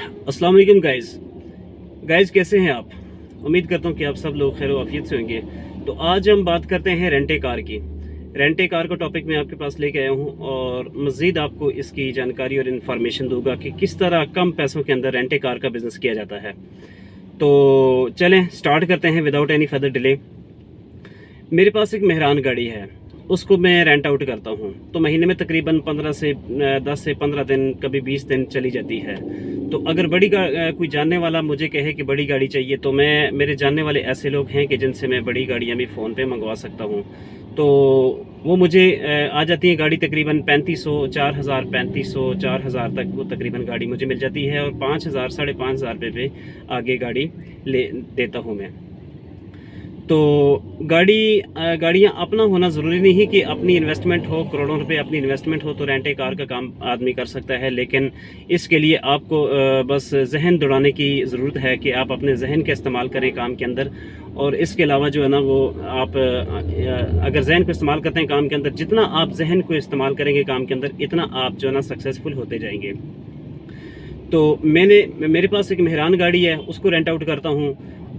अस्सलाम वालेकुम गाइस कैसे हैं आप। उम्मीद करता हूँ कि आप सब लोग खैर आफियत से होंगे। तो आज हम बात करते हैं रेंटे कार की। रेंटे कार का टॉपिक मैं आपके पास लेके आया हूँ और मज़ीद आपको इसकी जानकारी और इन्फॉर्मेशन दूंगा कि किस तरह कम पैसों के अंदर रेंटे कार का बिज़नेस किया जाता है। तो चलें स्टार्ट करते हैं विदाउट एनी फर्दर डिले। मेरे पास एक मेहरान गाड़ी है, उसको मैं रेंट आउट करता हूँ। तो महीने में तकरीबन 10 से 15 दिन, कभी 20 दिन चली जाती है। तो अगर कोई जानने वाला मुझे कहे कि बड़ी गाड़ी चाहिए, तो मेरे जानने वाले ऐसे लोग हैं कि जिनसे मैं बड़ी गाड़ियाँ भी फ़ोन पे मंगवा सकता हूँ। तो वो मुझे आ जाती है गाड़ी तकरीबन 3500, 4000, 3500, 4000 तक वो तकरीबन गाड़ी मुझे मिल जाती है और 5000, 5500 रुपये पे आगे गाड़ी ले देता हूँ मैं। तो गाड़ियाँ अपना होना ज़रूरी नहीं कि अपनी इन्वेस्टमेंट हो, करोड़ों रुपए अपनी इन्वेस्टमेंट हो तो रेंटे कार का काम आदमी कर सकता है। लेकिन इसके लिए आपको बस जहन दौड़ाने की ज़रूरत है कि आप अपने जहन का इस्तेमाल करें काम के अंदर। और इसके अलावा जो है ना वो आप अगर जहन को इस्तेमाल करते हैं काम के अंदर, जितना आप जहन को इस्तेमाल करेंगे काम के अंदर, इतना आप जो है ना सक्सेसफुल होते जाएंगे। तो मेरे पास एक मेहरान गाड़ी है, उसको रेंट आउट करता हूँ।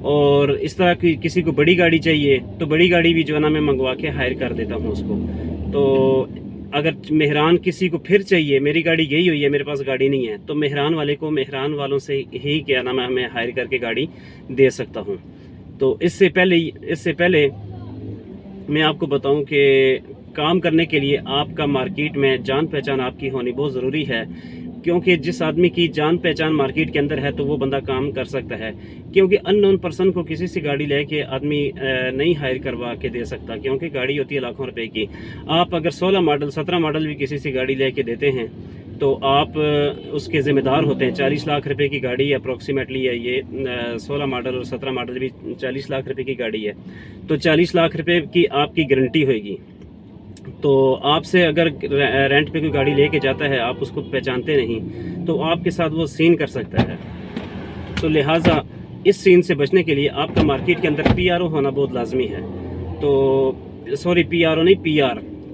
और इस तरह की किसी को बड़ी गाड़ी चाहिए तो बड़ी गाड़ी भी जो है ना मैं मंगवा के हायर कर देता हूँ उसको। तो अगर मेहरान किसी को फिर चाहिए, मेरी गाड़ी गई हुई है, मेरे पास गाड़ी नहीं है, तो मेहरान वाले को मेहरान वालों से ही क्या नाम है मैं हायर करके गाड़ी दे सकता हूँ। तो इससे पहले मैं आपको बताऊं कि काम करने के लिए आपका मार्केट में जान पहचान आपकी होनी बहुत ज़रूरी है। क्योंकि जिस आदमी की जान पहचान मार्केट के अंदर है तो वो बंदा काम कर सकता है। क्योंकि अननोन पर्सन को किसी से गाड़ी लेके आदमी नहीं हायर करवा के दे सकता, क्योंकि गाड़ी होती है लाखों रुपए की। आप अगर 16 मॉडल 17 मॉडल भी किसी से गाड़ी लेके देते हैं तो आप उसके ज़िम्मेदार होते हैं। 40 लाख रुपए की गाड़ी अप्रॉक्सीमेटली है ये, 16 मॉडल और 17 मॉडल भी 40 लाख रुपए की गाड़ी है। तो 40 लाख रुपए की आपकी गारंटी होगी। तो आपसे अगर रेंट पे कोई गाड़ी लेके जाता है, आप उसको पहचानते नहीं, तो आपके साथ वो सीन कर सकता है। तो लिहाजा इस सीन से बचने के लिए आपका मार्केट के अंदर पीआरओ होना बहुत लाजमी है। तो सॉरी, पीआरओ नहीं,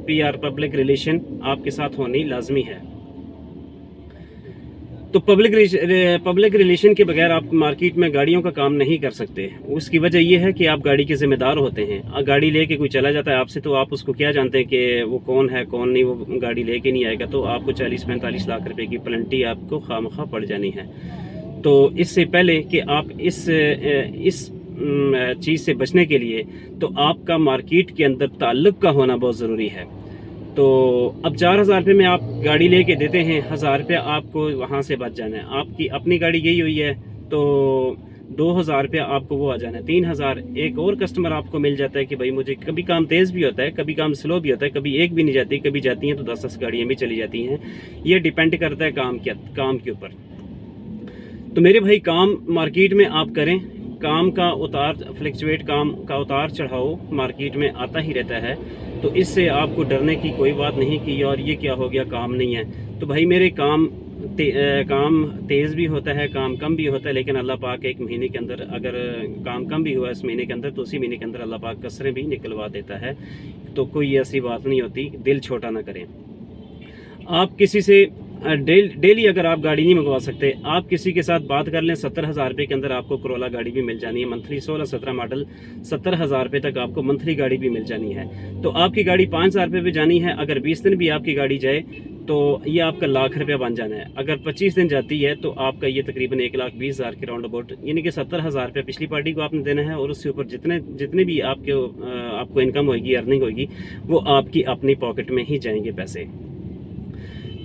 पीआर पब्लिक रिलेशन आपके साथ होनी लाजमी है। तो पब्लिक रिलेशन के बगैर आप मार्केट में गाड़ियों का काम नहीं कर सकते। उसकी वजह यह है कि आप गाड़ी के ज़िम्मेदार होते हैं। गाड़ी लेके कोई चला जाता है आपसे, तो आप उसको क्या जानते हैं कि वो कौन है कौन नहीं, वो गाड़ी लेके नहीं आएगा, तो आपको 40-45 लाख रुपए की पेनल्टी आपको खामखा पड़ जानी है। तो इससे पहले कि आप इस चीज़ से बचने के लिए, तो आपका मार्केट के अंदर ताल्लुक़ का होना बहुत ज़रूरी है। तो अब 4000 रुपये में आप गाड़ी लेके देते हैं, 1000 रुपया आपको वहाँ से बच जाना है। आपकी अपनी गाड़ी गई हुई है तो 2000 रुपया आपको वो आ जाना है। 3000 एक और कस्टमर आपको मिल जाता है कि भाई मुझे, कभी काम तेज़ भी होता है, कभी काम स्लो भी होता है, कभी एक भी नहीं जाती, कभी जाती हैं तो 10-10 गाड़ियाँ भी चली जाती हैं। ये डिपेंड करता है काम के ऊपर। तो मेरे भाई काम मार्केट में आप करें, काम का काम का उतार चढ़ाव मार्केट में आता ही रहता है। तो इससे आपको डरने की कोई बात नहीं कि यार ये क्या हो गया, काम नहीं है। तो भाई मेरे काम तेज़ भी होता है, काम कम भी होता है, लेकिन अल्लाह पाक एक महीने के अंदर अगर काम कम भी हुआ इस महीने के अंदर, तो उसी महीने के अंदर अल्लाह पाक कसरें भी निकलवा देता है। तो कोई ऐसी बात नहीं होती, दिल छोटा ना करें। आप किसी से डेली अगर आप गाड़ी नहीं मंगवा सकते, आप किसी के साथ बात कर लें, 70,000 रुपये के अंदर आपको करोला गाड़ी भी मिल जानी है मंथली। 16-17 मॉडल 70,000 रुपये तक आपको मंथली गाड़ी भी मिल जानी है। तो आपकी गाड़ी 5000 रुपये पे जानी है। अगर 20 दिन भी आपकी गाड़ी जाए तो ये आपका लाख रुपया बन जाना है। अगर 25 दिन जाती है तो आपका ये तकरीबन 1,20,000 के राउंड अबाउट, यानी कि 70,000 रुपया पिछली पार्टी को आपने देना है। और उससे ऊपर जितने भी आपको इनकम होगी, अर्निंग होगी, वो आपकी अपनी पॉकेट में ही जाएंगे पैसे।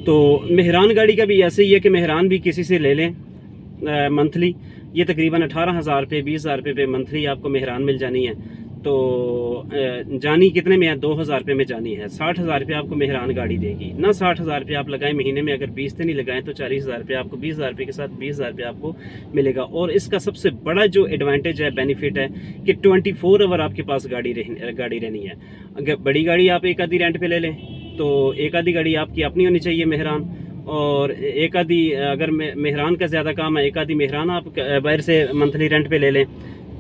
तो मेहरान गाड़ी का भी ऐसे ही है कि मेहरान भी किसी से ले लें मंथली। ये तकरीबन 18,000 रुपये, 20,000 रुपये पे मंथली आपको मेहरान मिल जानी है। तो जानी कितने में है, 2,000 रुपये में जानी है। 60,000 रुपये आपको मेहरान गाड़ी देगी ना। 60,000 रुपये आप लगाएं महीने में, अगर 20 दिन ही लगाएं तो 40,000 रुपये आपको, 20,000 रुपये के साथ 20,000 रुपये आपको मिलेगा। और इसका सबसे बड़ा जो एडवांटेज है, बेनिफिट है कि 24 आवर आपके पास गाड़ी रहनी है। अगर बड़ी गाड़ी आप एक आधी रेंट पे ले लें तो एक आधी गाड़ी आपकी अपनी होनी चाहिए मेहरान, और एक आधी अगर मेहरान का ज़्यादा काम है, एक आधी मेहरान आप बाहर से मंथली रेंट पे ले लें।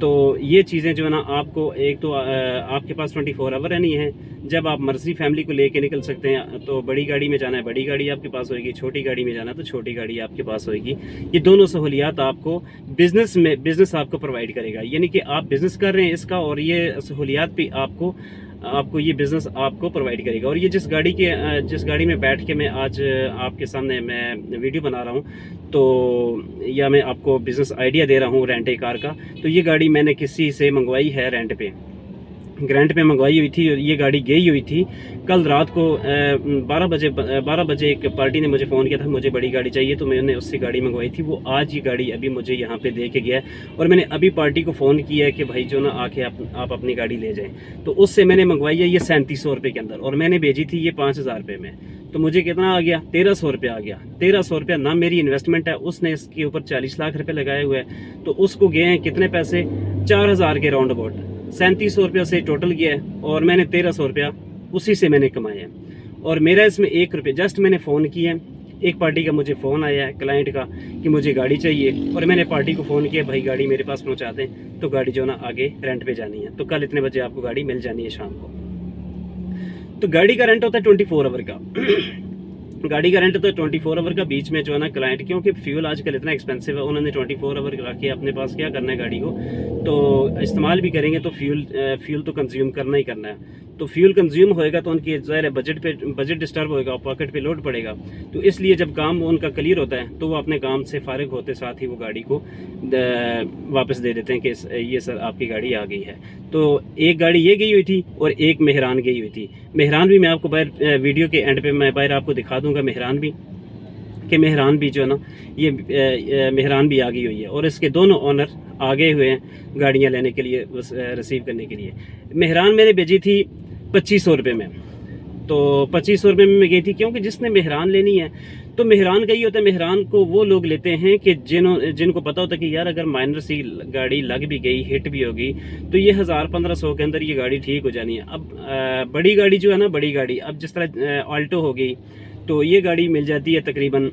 तो ये चीज़ें जो है ना आपको एक तो आपके पास 24 आवर रहनी है। जब आप मर्जी फैमिली को लेके निकल सकते हैं, तो बड़ी गाड़ी में जाना है बड़ी गाड़ी आपके पास होगी, छोटी गाड़ी में जाना है तो छोटी गाड़ी आपके पास होगी। ये दोनों सहूलियात आपको बिज़नेस आपको प्रोवाइड करेगा, यानी कि आप बिज़नेस कर रहे हैं इसका, और ये सहूलियात भी आपको ये बिज़नेस आपको प्रोवाइड करेगा। और ये जिस गाड़ी में बैठ के मैं आज आपके सामने मैं वीडियो बना रहा हूँ, तो या मैं आपको बिज़नेस आइडिया दे रहा हूँ रेंट ए कार का, तो ये गाड़ी मैंने किसी से मंगवाई है रेंट पे मंगवाई हुई थी। और ये गाड़ी गई हुई थी कल रात को 12 बजे एक पार्टी ने मुझे फ़ोन किया था, मुझे बड़ी गाड़ी चाहिए, तो मैंने उससे गाड़ी मंगवाई थी। वो आज ये गाड़ी अभी मुझे यहाँ पे दे के गया है, और मैंने अभी पार्टी को फ़ोन किया है कि भाई जो ना आके आप अपनी गाड़ी ले जाएं। तो उससे मैंने मंगवाई है ये 3700 रुपये के अंदर, और मैंने भेजी थी ये 5000 रुपये में। तो मुझे कितना आ गया? 1300 रुपये आ गया। 1300 रुपया ना मेरी इन्वेस्टमेंट है, उसने इसके ऊपर 40 लाख रुपये लगाए हुए हैं, तो उसको गए हैं कितने पैसे? 4000 के राउंड अबाउट। 3700 रुपया से टोटल गया है, और मैंने 1300 रुपया उसी से मैंने कमाया है। और मेरा इसमें 1 रुपये, जस्ट मैंने फ़ोन किया, एक पार्टी का मुझे फ़ोन आया है क्लाइंट का कि मुझे गाड़ी चाहिए, और मैंने पार्टी को फ़ोन किया, भाई गाड़ी मेरे पास पहुंचा दें, तो गाड़ी जो ना आगे रेंट पे जानी है, तो कल इतने बजे आपको गाड़ी मिल जानी है शाम को। तो गाड़ी का रेंट होता है 24 आवर का गाड़ी का रेंट तो 24 आवर का। बीच में जो है ना क्लाइंट, क्योंकि फ्यूल आजकल इतना एक्सपेंसिव है, उन्होंने 24 आवर रख के अपने पास क्या करना है, गाड़ी को तो इस्तेमाल भी करेंगे, तो फ्यूल तो कंज्यूम करना ही करना है। तो फ्यूल कंज्यूम होएगा तो उनकी ज़ाहिर है बजट डिस्टर्ब होएगा, पॉकेट पे लोड पड़ेगा। तो इसलिए जब काम उनका क्लियर होता है, तो वो अपने काम से फारिग होते साथ ही वो गाड़ी को वापस दे देते हैं कि ये सर आपकी गाड़ी आ गई है। तो एक गाड़ी ये गई हुई थी, और एक मेहरान गई हुई थी। मेहरान भी मैं आपको बाहर वीडियो के एंड पे मैं बाहर आपको दिखा दूंगा मेहरान भी जो है ना, ये मेहरान भी आ गई हुई है, और इसके दोनों ओनर आ गए हुए हैं गाड़ियाँ लेने के लिए, रिसीव करने के लिए। मेहरान मैंने भेजी थी 2500 रुपये में, तो 2500 रुपये में मैं गई थी, क्योंकि जिसने मेहरान लेनी है तो मेहरान का ही होता है। मेहरान को वो लोग लेते हैं कि जिनको पता होता है कि यार अगर माइनर सी गाड़ी लग भी गई, हिट भी होगी, तो ये 1000-1500 के अंदर ये गाड़ी ठीक हो जानी है। अब बड़ी गाड़ी जो है ना, बड़ी गाड़ी अब जिस तरह ऑल्टो हो गई, तो ये गाड़ी मिल जाती है तकरीबन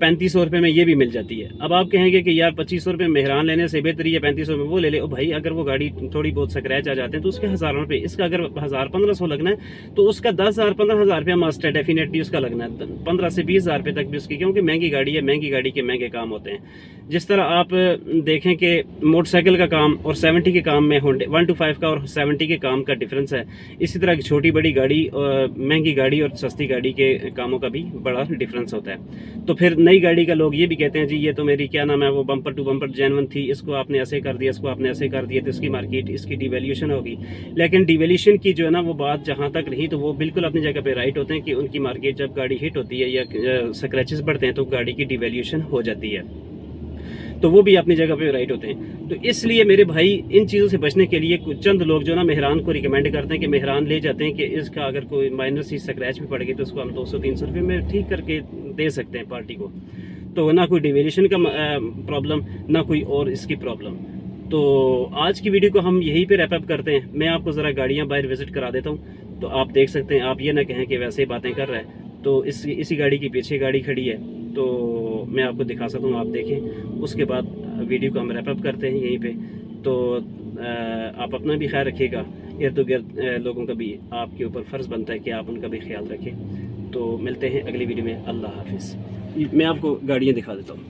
3500 रुपये में, ये भी मिल जाती है। अब आप कहेंगे कि यार 2500 रुपये मेहरान लेने से बेहतर है 3500 में वो ले ले। ओ भाई, अगर वो गाड़ी थोड़ी बहुत स्क्रैच आ जाते हैं तो उसके हज़ारों रुपये, इसका अगर 1000-1500 लगना है तो उसका 10,000-15,000 रुपया मस्ट है, डेफिनेटली उसका लगना है। 15 से 20,000 रुपये तक भी उसकी, क्योंकि महंगी गाड़ी है, महंगी गाड़ी के महंगे काम होते हैं। जिस तरह आप देखें कि मोटरसाइकिल का काम और 70 के काम में 125 का और 70 के काम का डिफरेंस है, इसी तरह छोटी बड़ी गाड़ी, महंगी गाड़ी और सस्ती गाड़ी के कामों का भी बड़ा डिफरेंस होता है। तो फिर नई गाड़ी का लोग ये भी कहते हैं जी ये तो मेरी क्या नाम है वो बम्पर टू बम्पर जेन्युइन थी, इसको आपने ऐसे कर दिया, इसको आपने ऐसे कर दिया, तो इसकी मार्केट, इसकी डिवैल्यूएशन होगी। लेकिन डिवैल्यूएशन की जो है ना वो बात जहाँ तक रही, तो वो बिल्कुल अपनी जगह पे राइट होते हैं कि उनकी मार्केट जब गाड़ी हिट होती है या स्क्रैचेस बढ़ते हैं तो गाड़ी की डिवैल्यूएशन हो जाती है, तो वो भी अपनी जगह पे राइट होते हैं। तो इसलिए मेरे भाई इन चीज़ों से बचने के लिए कुछ चंद लोग जो ना मेहरान को रिकमेंड करते हैं कि मेहरान ले जाते हैं कि इसका अगर कोई माइनर सी स्क्रैच भी पड़ गई तो उसको हम 200-300 रुपये में ठीक करके दे सकते हैं पार्टी को। तो ना कोई डिवेल्यूशन का प्रॉब्लम, ना कोई और इसकी प्रॉब्लम। तो आज की वीडियो को हम यहीं पे रैप अप करते हैं। मैं आपको ज़रा गाड़ियाँ बाहर विजिट करा देता हूँ, तो आप देख सकते हैं। आप ये ना कहें कि वैसे ही बातें कर रहा है। तो इसी गाड़ी के पीछे गाड़ी खड़ी है, तो मैं आपको दिखा सकता हूँ, आप देखें। उसके बाद वीडियो को हम रैप अप करते हैं यहीं पे। तो आप अपना भी ख्याल रखिएगा, इर्द गिर्द लोगों का भी आपके ऊपर फ़र्ज़ बनता है कि आप उनका भी ख्याल रखें। तो मिलते हैं अगली वीडियो में। अल्लाह हाफिज़। मैं आपको गाड़ियाँ दिखा देता हूँ।